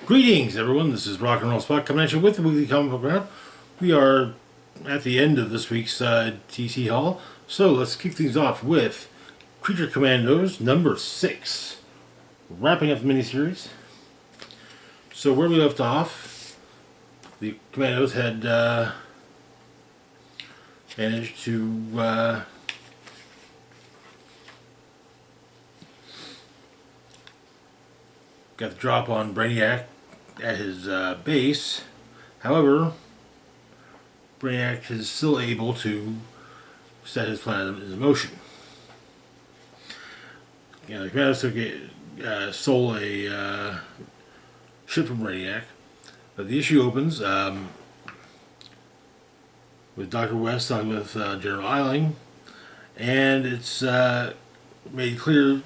Greetings, everyone. This is Rock and Roll Spot coming at you with the weekly comic book roundup. We are at the end of this week's DC haul, so let's kick things off with Creature Commandos number 6, wrapping up the miniseries. So where we left off, the Commandos had managed to get the drop on Brainiac at his base. However, Brainiac is still able to set his plan in motion. The Commandos stole a ship from Brainiac, but the issue opens with Dr. West talking with General Eiling, and it's made clear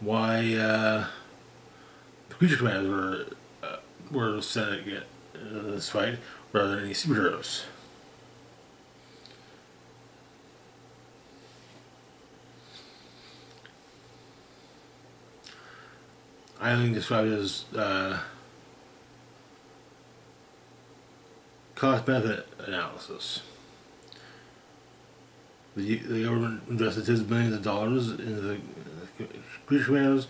why the Creature Commandos were sent in this fight rather than any superheroes. Eiling described it as cost-benefit analysis. The government invested tens of billions of dollars into the Creature Commandos.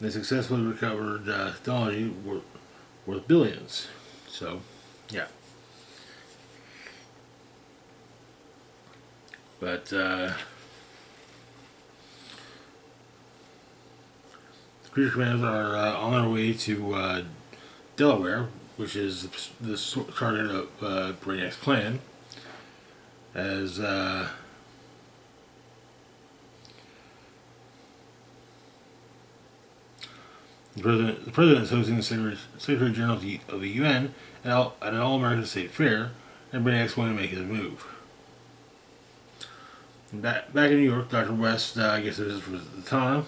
They successfully recovered technology worth billions. So, yeah. But the Creature Commandos are on their way to Delaware, which is the target of Brainiac's plan, as the president is hosting the Secretary General of the UN at an all-American state fair, and Brainiac's going to make his move. Back in New York, Dr. West gets a visit from Zatanna,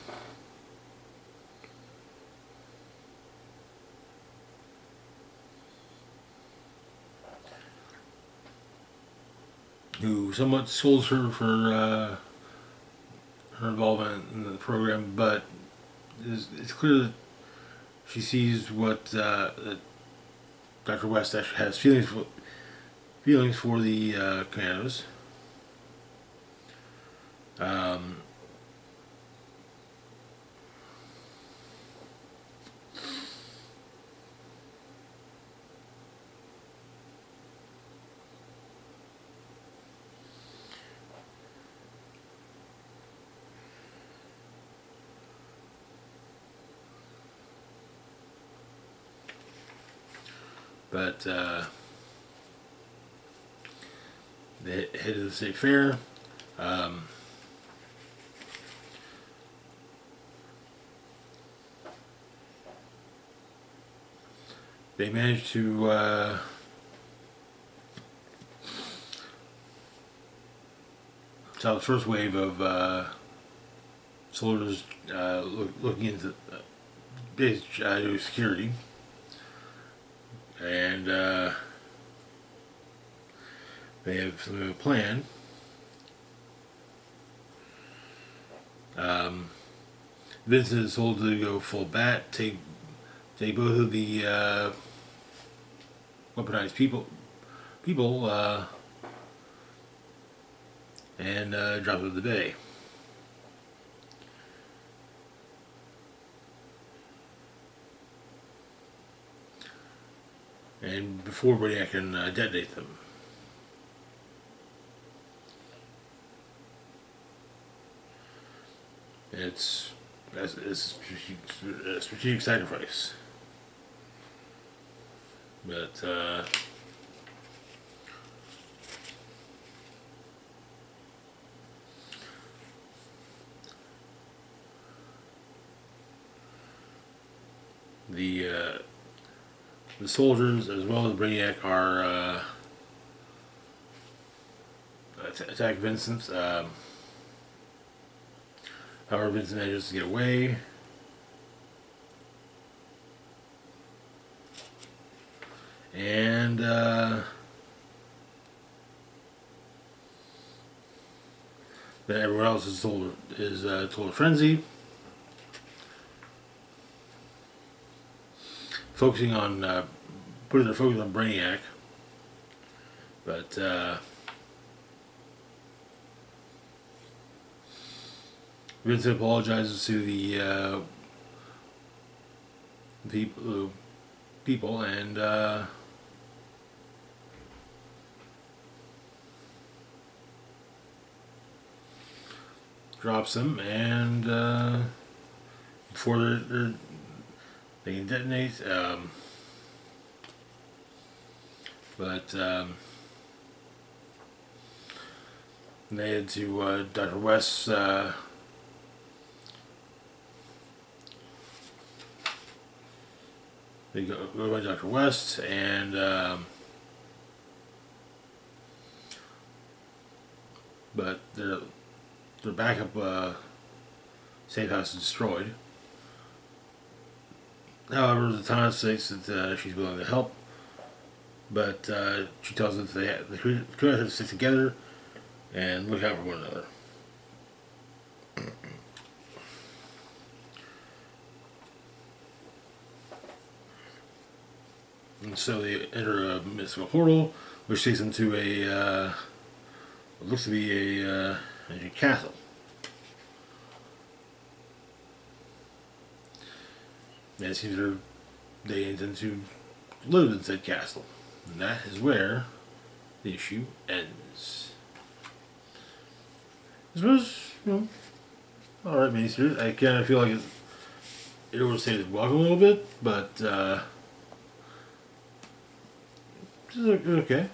who somewhat scolds her for her involvement in the program, but it's clear that she sees what that Dr. West actually has feelings for the Commandos. But they head to the state fair. They managed to stop the first wave of soldiers looking into basic security. And they have some of a plan. Vincent is told to go full bat, take both of the weaponized people, and drop them to the bay. And before Brainiac can detonate them. It's a strategic sacrifice. But the soldiers, as well as Brainiac, are attack Vincent. However, Vincent manages to get away. And then everyone else is told to frenzy. focusing on putting their focus on Brainiac, but Vincent apologizes to the people and drops them, and before they can detonate, but they head to Dr. West's they go by Dr. West, and but their backup safe house is destroyed. However, the Zatanna states that she's willing to help, but she tells them that the crew have to stick together and look out for one another. And so they enter a mystical portal, which takes them to a what looks to be a castle. And it seems they intend to live in said castle. And that is where the issue ends. I suppose, alright, miniseries. I kind of feel like it overstayed its welcome a little bit, but it's okay.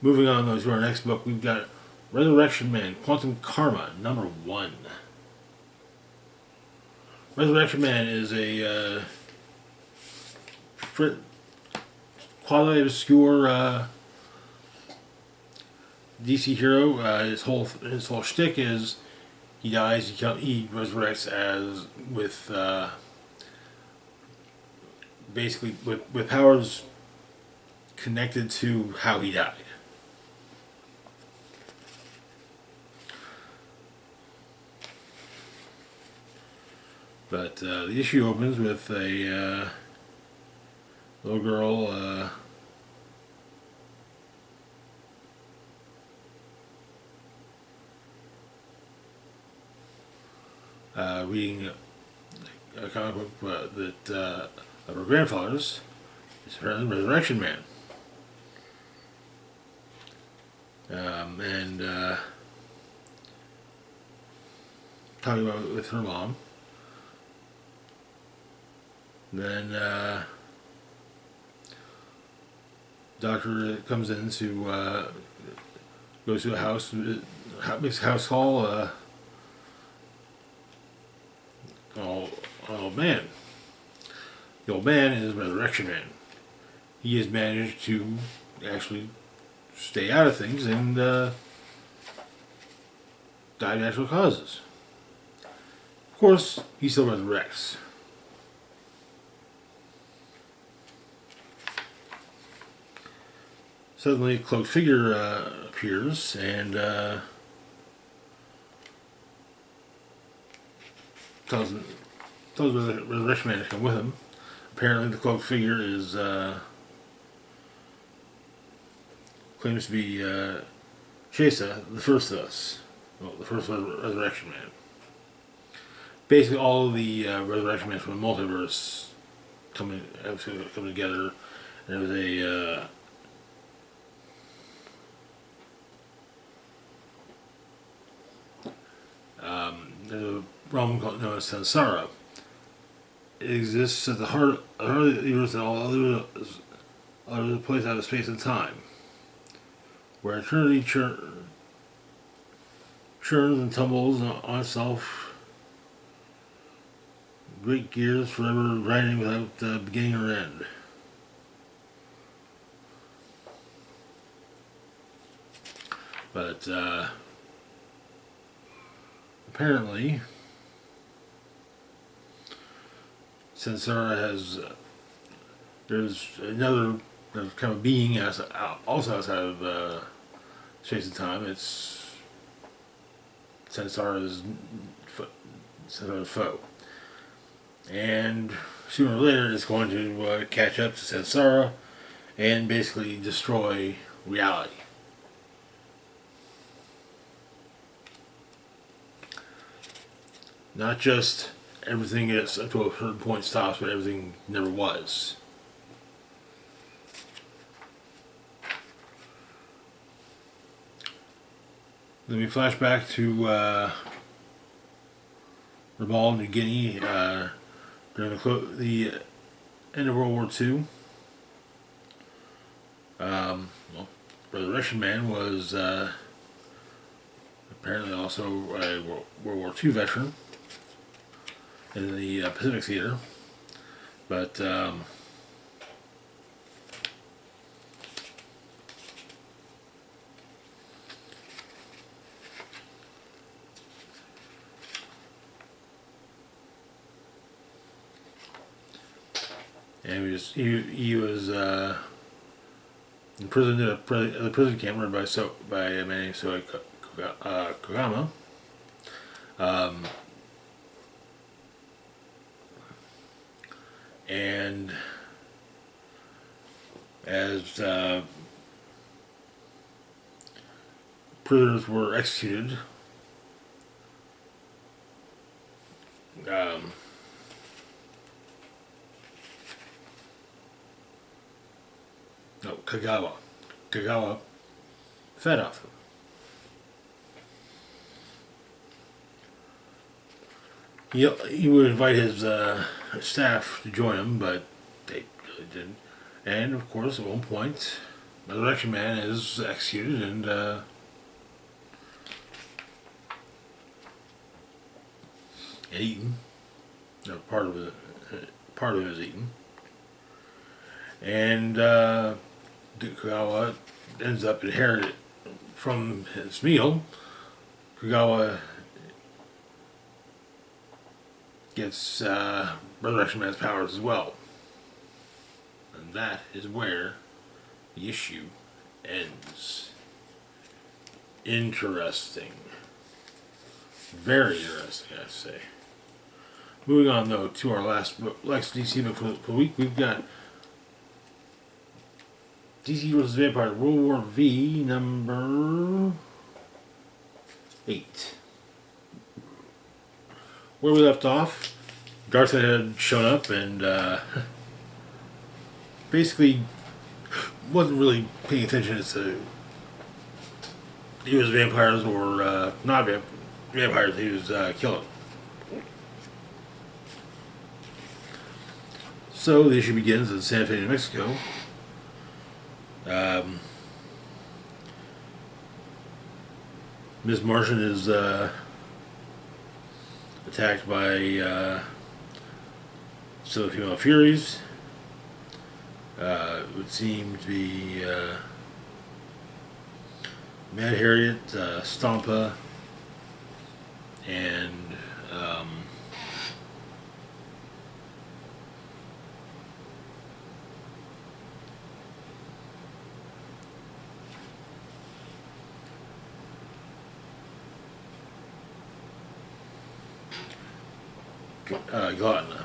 Moving on though to our next book, we've got Resurrection Man, Quantum Karma, #1. Resurrection Man is a quasi-obscure DC hero. His whole shtick is he dies, he resurrects as with basically with powers connected to how he died. But the issue opens with a little girl reading a comic book that of her grandfather's. It's Resurrection Man. And talking about it with her mom. Then doctor comes in to goes to a house, makes a house call. Old man. The old man is Resurrection Man. He has managed to actually stay out of things and die of natural causes. Of course, he still resurrects. Suddenly, a cloaked figure appears and tells the Resurrection Man to come with him. Apparently, the cloaked figure is claims to be Shesa, the first of us. Well, the first Resurrection Man. Basically, all of the Resurrection Men from the multiverse come together, and there was a there's a realm known as Samsara. It exists at the heart of the universe, and all other place out of space and time, where eternity churns and tumbles on itself. Great gears forever grinding without beginning or end. But apparently, Samsara has there's another kind of being also outside of space and time. It's Samsara's foe, and sooner or later is going to catch up to Sansara and basically destroy reality. Not just everything is up to a certain point stops, but everything never was. Then we flash back to Rabaul, New Guinea, during the end of World War II. Well, Brother Russian Man was apparently also a World War II veteran in the Pacific Theater, but and he was imprisoned in a prison camp run by a man named Soei Kogama. And as prisoners were executed, Kagawa fed off them. He would invite his staff to join him, but they really didn't. And of course, at one point, Resurrection Man is executed and eaten. No, part of it is eaten. And Kagawa ends up inherited from his meal. Kagawa gets Resurrection Man's powers as well. And that is where the issue ends. Interesting. Very interesting, I say. Moving on, though, to our last DC book for the week, we've got DC vs. Vampire World War V number 8. Where we left off, Darkseid had shown up and basically wasn't really paying attention as to he was vampires or not vampires he was killing. So the issue begins in Santa Fe, New Mexico. Miss Martian is attacked by some female Furies. It would seem to be Mad Harriet, Stompa, and Glotna.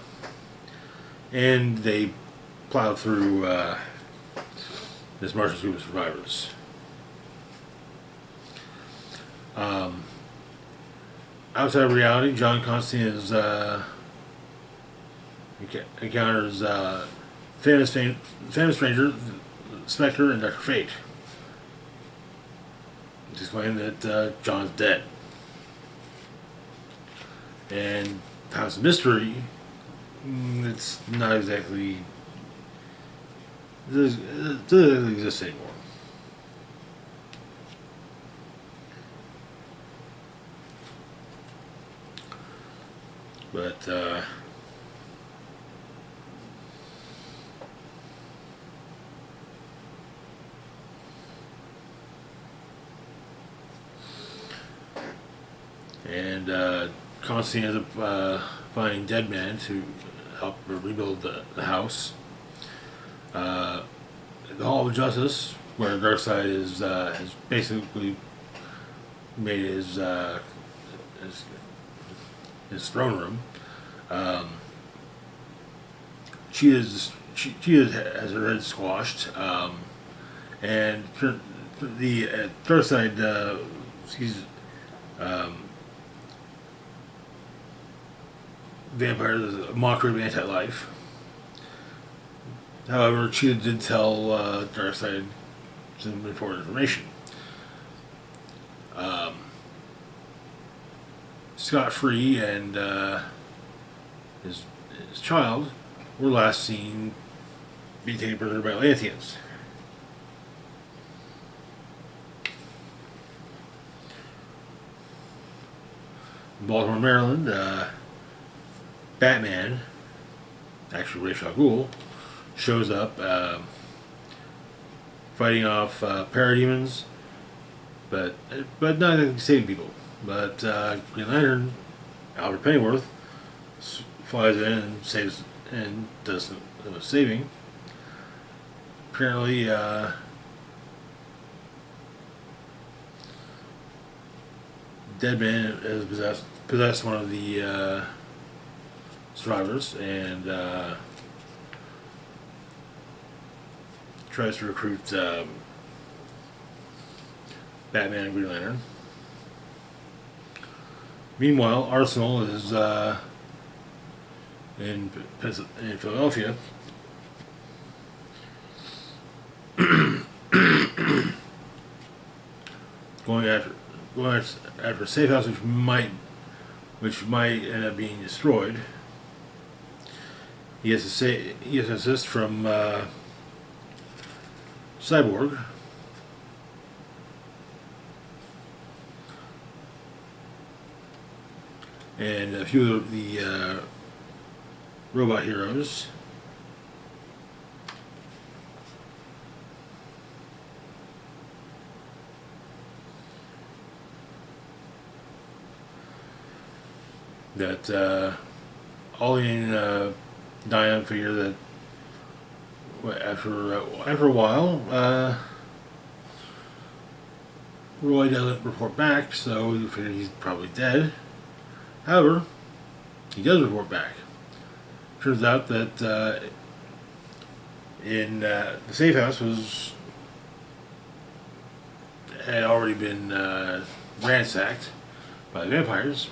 And they plowed through Miss Martian's group of survivors. Outside of reality, John Constantine is encounters Phantom Stranger, Spectre, and Dr. Fate. It's explained that John's dead. And House of Mystery, it's not exactly, it doesn't exist anymore. But Constantine ends up finding Dead Man to help rebuild the house. The Hall of Justice, where Darkseid is has basically made his throne room. Cheetah has her head squashed, and the Darkseid sees vampires as a mockery of anti-life. However, Cheetah did tell Darkseid some important information. Scott-free and his child were last seen being taken prisoner by Atlanteans. In Baltimore, Maryland, Batman, actually Ra's al Ghul, shows up fighting off parademons, but not saving people. But Green Lantern, Albert Pennyworth, flies in and saves and does some saving. Apparently, Deadman has possessed one of the survivors and tries to recruit Batman and Green Lantern. Meanwhile, Arsenal is in Philadelphia going after a safe house which might end up being destroyed. He has to assist from Cyborg. And a few of the robot heroes. That Ollie and Diane figure that after a while, Roy doesn't report back, so we figure he's probably dead. However, he does report back. Turns out that in the safe house had already been ransacked by the vampires,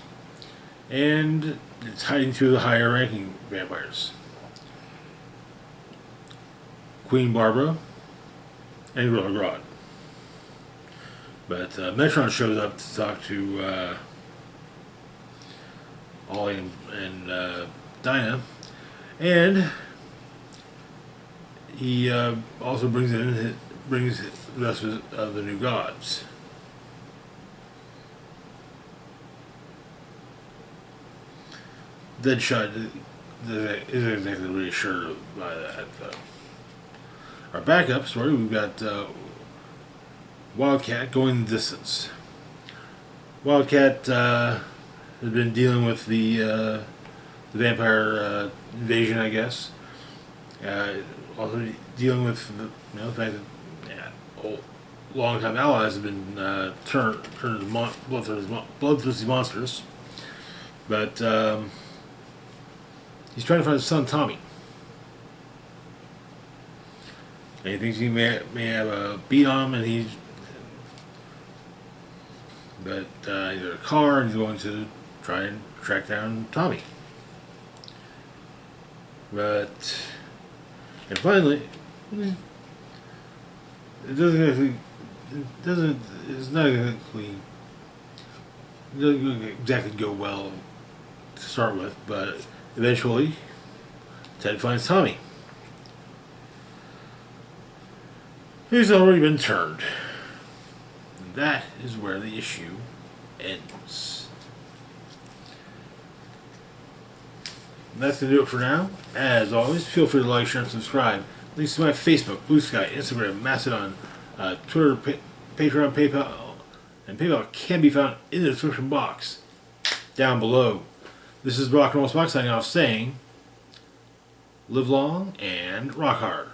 and it's hiding two of the higher ranking vampires, Queen Barbara and Gorilla Grodd. But Metron shows up to talk to Ollie and Dinah, and he also brings the rest of the new gods. Deadshot isn't exactly reassured by that, though. Our backup story, we've got Wildcat going the distance. Wildcat has been dealing with the vampire invasion, I guess. Also dealing with the fact that long-time allies have been turned into bloodthirsty monsters. But he's trying to find his son Tommy. And he thinks he may have a beat on him, but he's in a car and he's going to try and track down Tommy. And finally, it doesn't exactly go well to start with, but eventually Ted finds Tommy. He's already been turned. And that is where the issue ends. And that's going to do it for now. As always, feel free to like, share, and subscribe. Links to my Facebook, Blue Sky, Instagram, Mastodon, Twitter, Patreon, PayPal, and PayPal can be found in the description box down below. This is Rock and Roll Spock signing off saying, live long and rock hard.